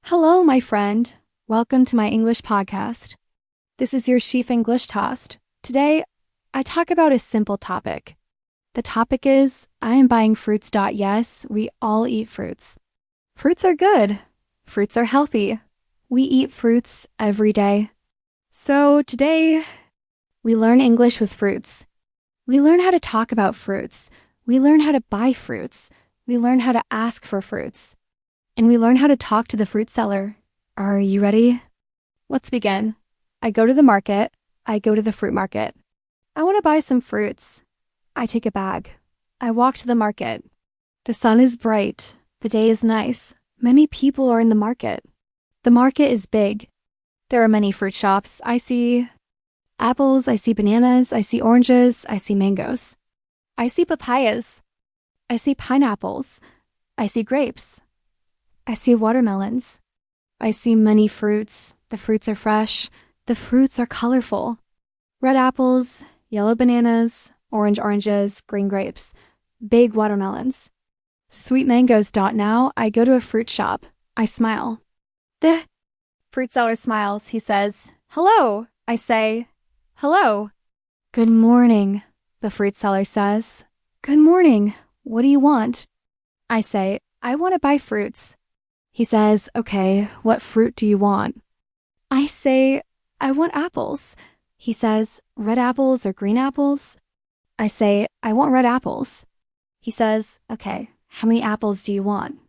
Hello, my friend. Welcome to my English podcast. This is your Chief English Toast. Today, I talk about a simple topic. The topic is, I am buying fruits. Yes, we all eat fruits. Fruits are good. Fruits are healthy. We eat fruits every day. So today, we learn English with fruits. We learn how to talk about fruits. We learn how to buy fruits. We learn how to ask for fruits. And we learn how to talk to the fruit seller. Are you ready? Let's begin. I go to the market. I go to the fruit market. I want to buy some fruits. I take a bag. I walk to the market. The sun is bright. The day is nice. Many people are in the market. The market is big. There are many fruit shops. I see apples. I see bananas. I see oranges. I see mangoes. I see papayas. I see pineapples. I see grapes. I see watermelons. I see many fruits. The fruits are fresh. The fruits are colorful. Red apples, yellow bananas, oranges, green grapes, big watermelons. Sweet mangoes. Now I go to a fruit shop. I smile. The fruit seller smiles. He says, "Hello." I say, "Hello." "Good morning," the fruit seller says. "Good morning. What do you want?" I say, "I want to buy fruits." He says, "Okay, what fruit do you want?" I say, "I want apples." He says, "Red apples or green apples?" I say, "I want red apples." He says, "Okay, how many apples do you want?"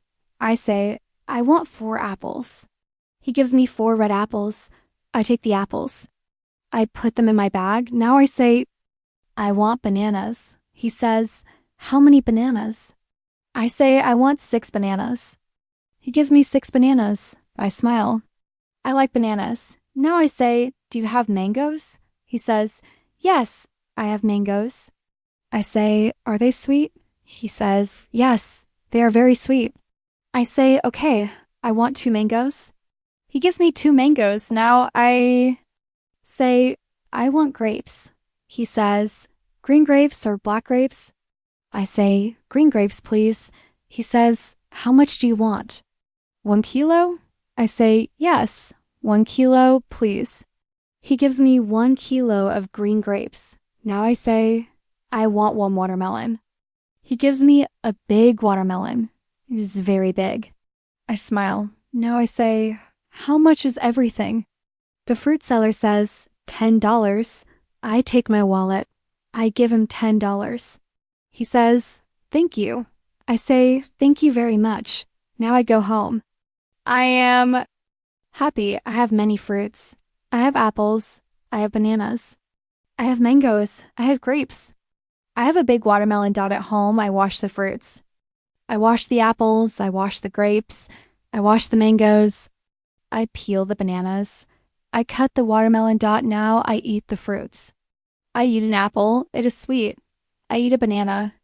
I say, "I want 4 apples." He gives me 4 red apples. I take the apples. I put them in my bag. Now I say, "I want bananas." He says, "How many bananas?" I say, "I want 6 bananas." He gives me 6 bananas. I smile. I like bananas. Now I say, "Do you have mangoes?" He says, "Yes, I have mangoes." I say, "Are they sweet?" He says, "Yes, they are very sweet." I say, "Okay, I want 2 mangoes." He gives me 2 mangoes. Now I say, "I want grapes." He says, "Green grapes or black grapes?" I say, "Green grapes, please." He says, "How much do you want?" 1 kilo? I say, "Yes, 1 kilo, please." He gives me 1 kilo of green grapes. Now I say, "I want 1 watermelon." He gives me a big watermelon. It is very big. I smile. Now I say, "How much is everything?" The fruit seller says, $10. I take my wallet. I give him $10. He says, "Thank you." I say, "Thank you very much." Now I go home. I am happy. I have many fruits. I have apples. I have bananas. I have mangoes. I have grapes. I have a big watermelon at home. I wash the fruits. I wash the apples. I wash the grapes. I wash the mangoes. I peel the bananas. I cut the watermelon. Now I eat the fruits. I eat an apple. It is sweet. I eat a banana.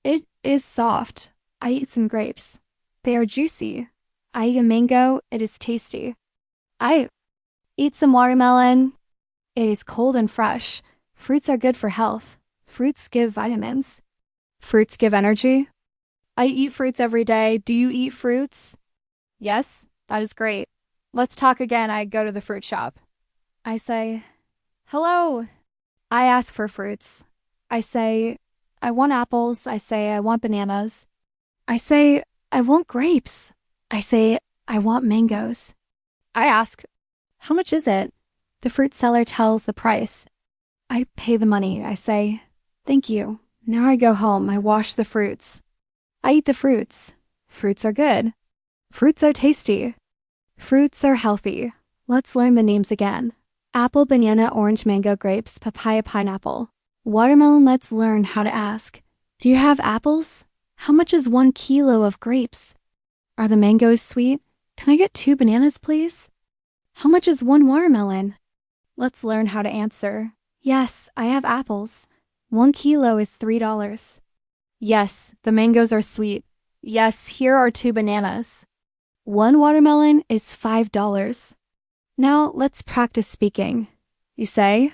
It is soft. I eat some grapes. They are juicy. I eat a mango. It is tasty. I eat some watermelon. It is cold and fresh. Fruits are good for health. Fruits give vitamins. Fruits give energy. I eat fruits every day. Do you eat fruits? Yes, that is great. Let's talk again. I go to the fruit shop. I say, "Hello." I ask for fruits. I say, "I want apples." I say, "I want bananas." I say, "I want grapes." I say, "I want mangoes." I ask, "How much is it?" The fruit seller tells the price. I pay the money. I say, "Thank you." Now I go home. I wash the fruits. I eat the fruits. Fruits are good. Fruits are tasty. Fruits are healthy. Let's learn the names again. Apple, banana, orange, mango, grapes, papaya, pineapple. Watermelon. Let's learn how to ask. Do you have apples? How much is 1 kilo of grapes? Are the mangoes sweet? Can I get 2 bananas, please? How much is 1 watermelon? Let's learn how to answer. Yes, I have apples. 1 kilo is $3. Yes, the mangoes are sweet. Yes, here are 2 bananas. 1 watermelon is $5. Now let's practice speaking. You say,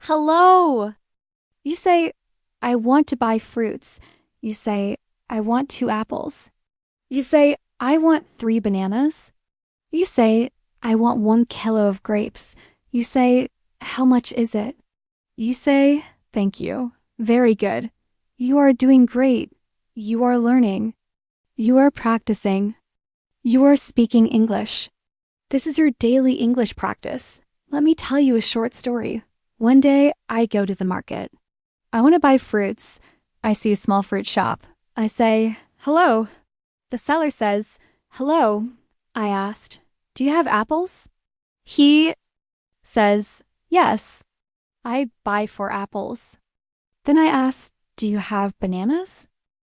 "Hello." You say, "I want to buy fruits." You say, "I want 2 apples." You say, "I want 3 bananas." You say, I want 1 kilo of grapes. You say, how much is it? You say, thank you. Very good. You are doing great. You are learning. You are practicing. You are speaking English. This is your daily English practice. Let me tell you a short story. One day, I go to the market. I want to buy fruits. I see a small fruit shop. I say, hello. The seller says, hello. I asked, do you have apples? He says, yes. I buy 4 apples. Then I ask, do you have bananas?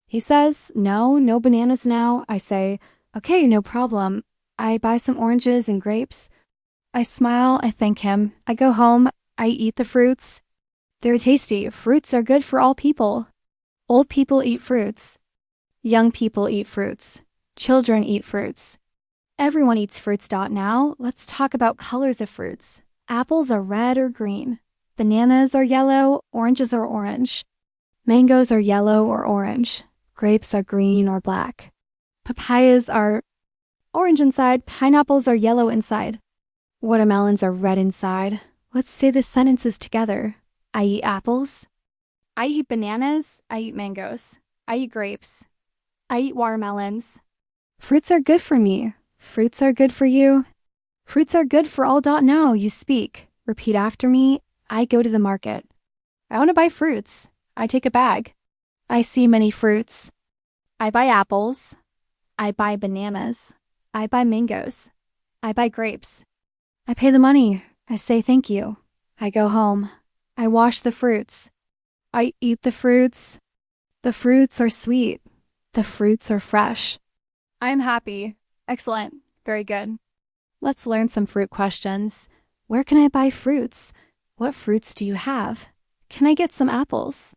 He says, no bananas now. I say, okay, no problem. I buy some oranges and grapes. I smile, I thank him. I go home, I eat the fruits. They're tasty. Fruits are good for all people. Old people eat fruits. Young people eat fruits. Children eat fruits. Everyone eats fruits. Now, let's talk about colors of fruits. Apples are red or green. Bananas are yellow, oranges are orange. Mangoes are yellow or orange. Grapes are green or black. Papayas are orange inside. Pineapples are yellow inside. Watermelons are red inside. Let's say the sentences together. I eat apples. I eat bananas. I eat mangoes. I eat grapes. I eat watermelons. Fruits are good for me. Fruits are good for you. Fruits are good for all. Now you speak. Repeat after me. I go to the market. I want to buy fruits. I take a bag. I see many fruits. I buy apples. I buy bananas. I buy mangoes. I buy grapes. I pay the money. I say thank you. I go home. I wash the fruits. I eat the fruits. The fruits are sweet. The fruits are fresh. I am happy. Excellent. Very good. Let's learn some fruit questions. Where can I buy fruits? What fruits do you have? Can I get some apples?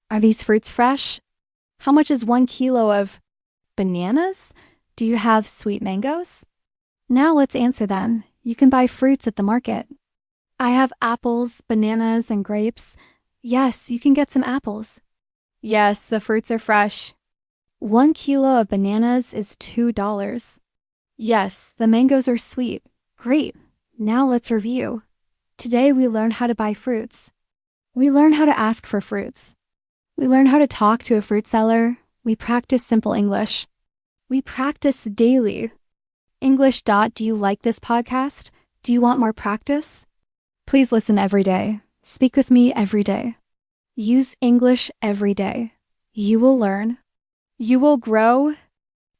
Are these fruits fresh? How much is 1 kilo of bananas? Do you have sweet mangoes? Now let's answer them. You can buy fruits at the market. I have apples, bananas, and grapes. Yes, you can get some apples. Yes, the fruits are fresh. 1 kilo of bananas is $2. Yes, the mangoes are sweet. Great. Now let's review. Today we learned how to buy fruits. We learned how to ask for fruits. We learned how to talk to a fruit seller. We practice simple English. We practice daily. English. Do you like this podcast? Do you want more practice? Please listen every day. Speak with me every day. Use English every day. You will learn. You will grow.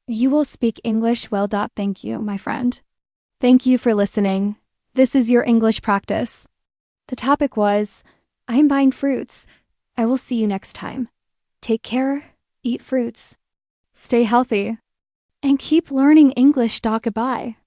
You will speak English well. Thank you, my friend. Thank you for listening. This is your English practice. The topic was, I'm buying fruits. I will see you next time. Take care, eat fruits, stay healthy, and keep learning English. Goodbye.